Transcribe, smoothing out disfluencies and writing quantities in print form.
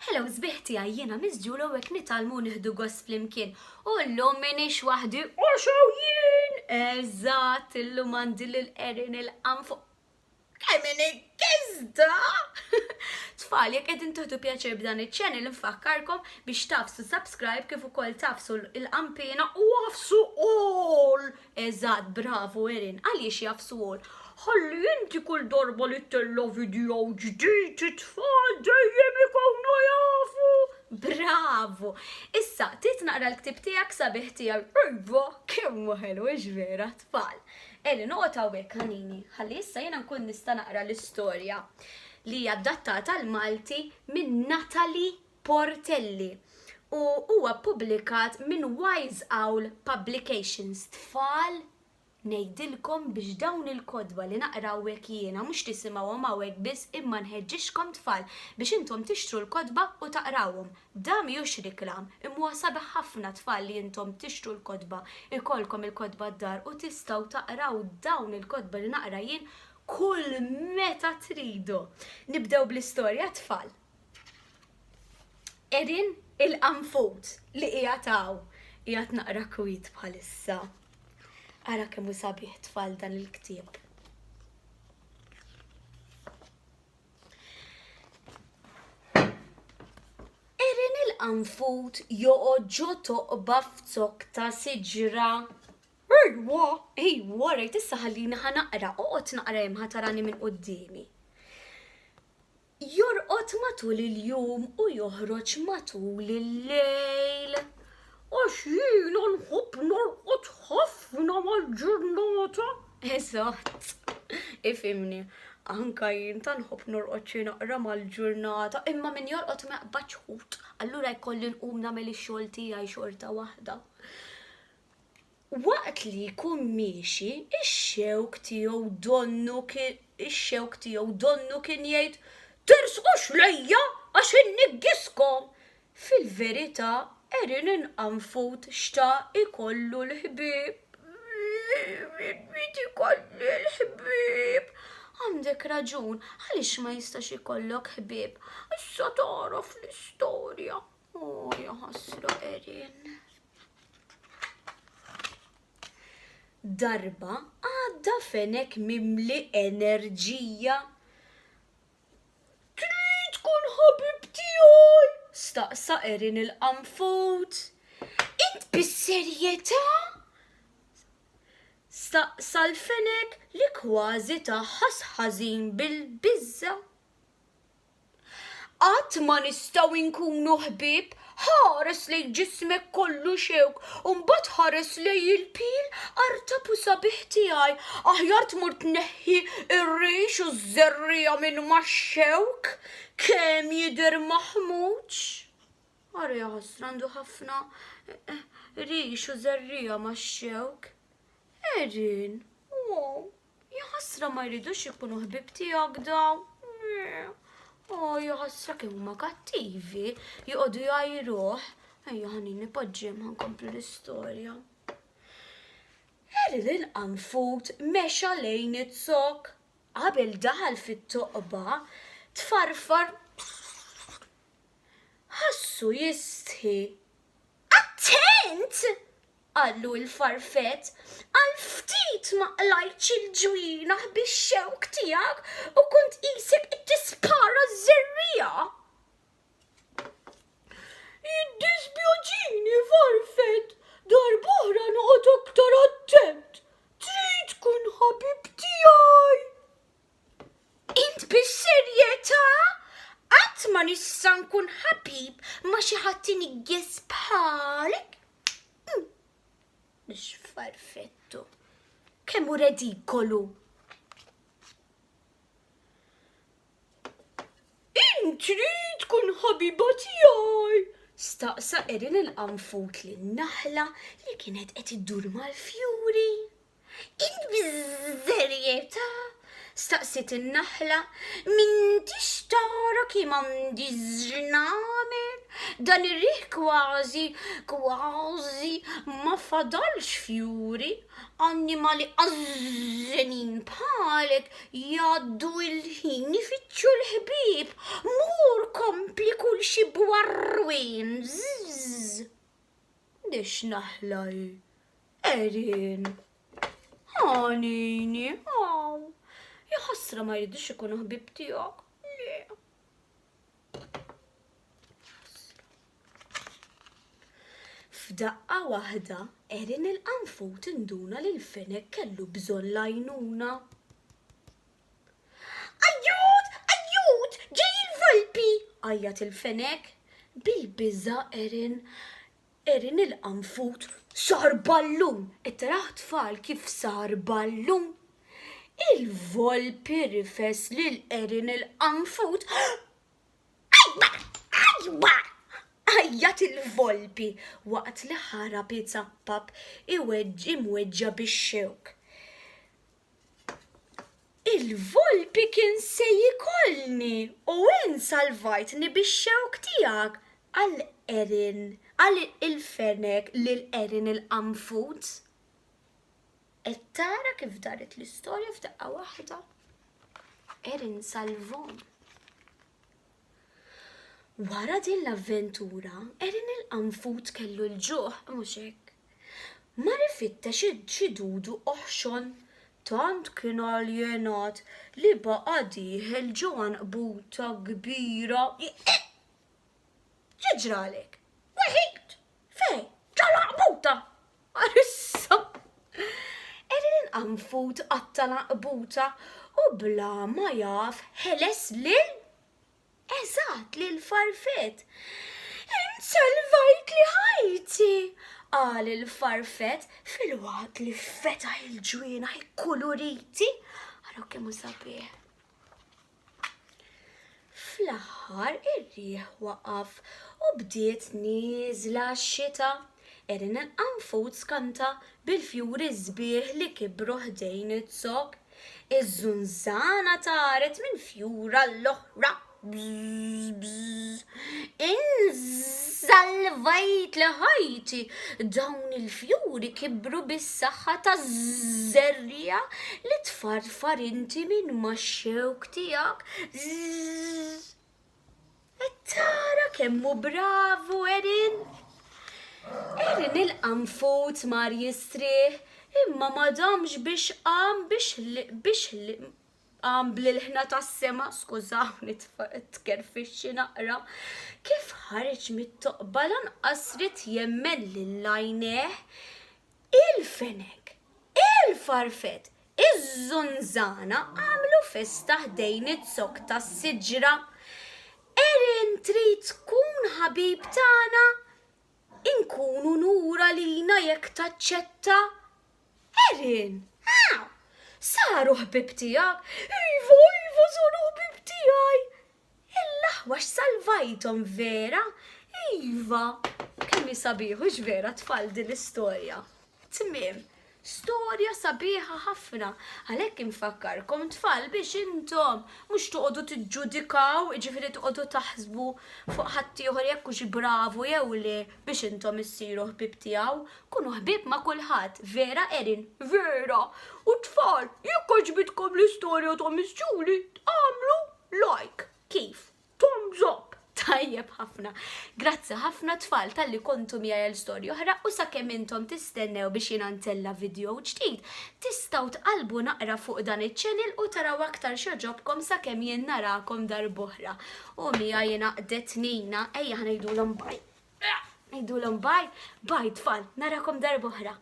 Hello, zbiħti għajjena mizġulu għek nitalmu nihdu għos flimkien. U l-lum minix wahdi u xawjien. Eżat, l-lum għandi l-Erin il-QANFUD. Kajmini kizda! Tfal, jek edin tuħdu pjaċer b'dan il-channel, nfakkarkom biex tafsu subscribe kif ukoll tafsu il-qampina u għafsu all. Eżat, bravo Erin, għaliex jafsu all. Ħalli inti kull darba li tella video ġdid it-tfal dejjem ikunu jafu. Bravo! Issa, tit naqra l-ktib tiegħek sabiħ tiegħek. Iva, kemm ħelu vera tfal. Erin, noqgħod hawnhekk ħanini, ħalli issa jiena nkun nista' naqra l-istorja li hija adattata l-Malti minn Natalie Portelli u huwa ppubblikat minn Wise Owl Publications. Tfal, nejdilkom biex dawn il-kodba li naqrawek jiena mhux tisimgħuhom hawnhekk biss imma nħeġġixkom tfal biex intom tixtru l-kodba u taqrawhom. Da mhijiex riklam, imma sabiħ ħafna tfal li intom tixtru l-kodba, ikolkom il-kodba d-dar u tistgħu taqraw dawn il-kodba li naqra jien kull meta tridu. Nibdew bl-istorja tfal. Erin il-QANFUD li qiegħed naqra kwit bħalissa. Ara kemm hu sabiħ tfal dan il-ktieb. Erin il-QANFUD joqgħod toqba f'zokk ta' siġra. Ejwa, rejt issa ħallini ħanaqra, oqgħod naqra hemm ħatarani minn qudiemi. Jorqod matul il-jum u joħroġ matul il-lejl. Għax jiena nħobb norqod ħafna mal-ġurnata. Eżatt, ifhimni, anka jien ta' nħobb norqod xi naqra mal-ġurnata, imma min jorqod ma jaqbadx ħut, allura jkolli nqum nagħmel ix-xogħol tiegħi xorta waħda. Waqt li jkun miexi, ix-xewk tiegħu donnu kien jgħid tirsqux lejja għax inniggiskom. Fil-verità, Erin il-QANFUD xtaq ikollu l-ħbieb. Ikolli l-ħbieb. Għandek raġun, għaliex ma jistax ikollok ħbieb? Issa taraf l-istorja. Ja ħasra Erin. Darba għadda fenek mimli enerġija. Trid tkun ħabib tiegħi, staqsa Erin il-QANFUD. Int bis-serjetà? Staqsa l-fenek li kważi taħħas ħażin bil-biża. Qatt ma nistgħu nkunu ħbieb, ħares lej ġismek kollu xewk, u mbagħad ħares lej il-pil artapu sabiħ tiegħi. Aħjar tmur tneħħi ir-rix u żerrija minn max-xewk kemm jidher maħmuġ. Ara ja ħasra għandu ħafna rix u żerrija max-xewk. Erin, ja ħasra ma jridux ikunu ħbieb tiegħek dawn. Ja ħasra kemm huma kattivi, joqogħdu jgħajruh. Ejja ħanini poġġiem ħankomplu l-istorja. Erin il-QANFUD mexa lejn it-zokk. Qabel daħal fit-toqba, tfarfar ħassu jistħi. Attent! Qallu l-farfet, għal ftit ma qlajtx il-ġwienaħ bix-xewk tiegħek u kont qisek tispara żerrija. Jiddispjaċini farfet, darb'oħra noqgħod aktar attent. Trid tkun ħabib tiegħi. Int bis-serjetà? Qatt ma nista' nkun ħabib ma xi ħadd inigges bħalek? Biex farfettu, kemm hu redikolu. Int trid tkun ħabiba tiegħi, staqsa Erin il-QANFUD lin-naħla li kienet qed iddur mal-fjuri. Int biż-żerjetà, staqsit in-naħla, m'intix tara kemm għandi żnamel, dan ir-riħ kważi ma fadalx fjuri. Annimali għazzenin bħalek jaddu il-ħin ifittxu l-ħbib. Mur kompli kull xi bwarwin. Zzz. Dix naħlaj. Erin. Ħanini, Jaħasra ma jridux ikunu ħbib tiegħek. Le. F'daqqa waħda, Erin il-qanfud induna li l-fenek kellu bżonn l-għajnuna. Ajjut, ġej il-volpi! Għajjat il-fenek. Bil-biża Erin il-qanfud sar ballun. It-taraħ tfal kif sar ballun. Il-volpi rifes lil Erin il-qanfud. Ajwa! Għajjat il-volpi waqt li ħarab jitsappab imweġġa bix-xewk. Il-volpi kien se jikolni u salvajtni bix-xewk tiegħek għal il-fenek lil Erin il-qanfud. Tara kif daret l-istorja f'daqqa waħda. Erin salvom. Wara din l-avventura, Erin il-qanfud kellu l-ġuħ, mhux hekk. Ma rifittex xi dudu oħxon, tant kien aljenat li baqa' dieħel ġowan qbuta kbira. Ġeġralek, weħid, fej, ġala qbuta. Arissa. Erin il-qanfud qatta qbuta u bla ma jaf ħeles lil eżatt lil farfet. Insalvajt li ħajti, qal il-farfet fil-waqt li fetaħ il-ġwiena kuluriti. Araw kemm hu sabiħ. Fl-aħħar ir-riħ waqaf u bdiet nieżla x-xita. Erin il-qanfud skanta bil-fjuri sbieħ li kibru ħdejn it-sok. Iż-żunżana taret minn fjura l-oħra. Insalvajt li ħajti, dawn il-fjuri kibru bis-saħħa taż-żerrija li tfarfar inti minn max-xewk tiegħek. Tara kemmu bravu Erin. Erin il-qanfud mar jistrieħ imma ma damx biex qam bl-ħna tas-sema, skużawni tkerfixxi naqra, kif ħareġ mit-toqba lanqas rid jemmen lil għajnejh. Il-fenek, il-farfet, iż-żunżana għamlu festa ħdejn it-sok tas-siġra. Erin trid tkun ħabib tagħna, inkunu nura lina jekk taċċetta. Erin, saru ħbib tiegħek. Iva, saru ħbib tiegħi. Il-laħwax salvajthom vera. Iva, kemm sabiħu vera tfal din l-istorja. Tmiem, storja sabiħa ħafna. Għalhekk infakkarkom tfal biex intom mhux toqgħodu tiġġudikaw, jiġifieri toqgħodu taħsbu fuq ħadd ieħor jekk hux bravu jew le biex intom issiru ħbib tiegħu. Kunu ħbib ma' kulħadd, vera Erin, vera. U tfal, jekk għaġbitkom l-istorja ta' Miss Julie, għamlu like. Kif? Thumbs up. Tajjeb ħafna. Grazzi ħafna tfal tal-li kontu miegħi l-istorja oħra u sakemm intom tistennew biex jiena ntella video ġdid, tistgħu tqalbu naqra fuq dan iċ-channel u taraw aktar x'joġobkom sakemm jien narakom darb'oħra. U mija jiena qdet Nina, ejja ngħidulhom bye. Ngħidulhom bye tfal, narakom darb'oħra.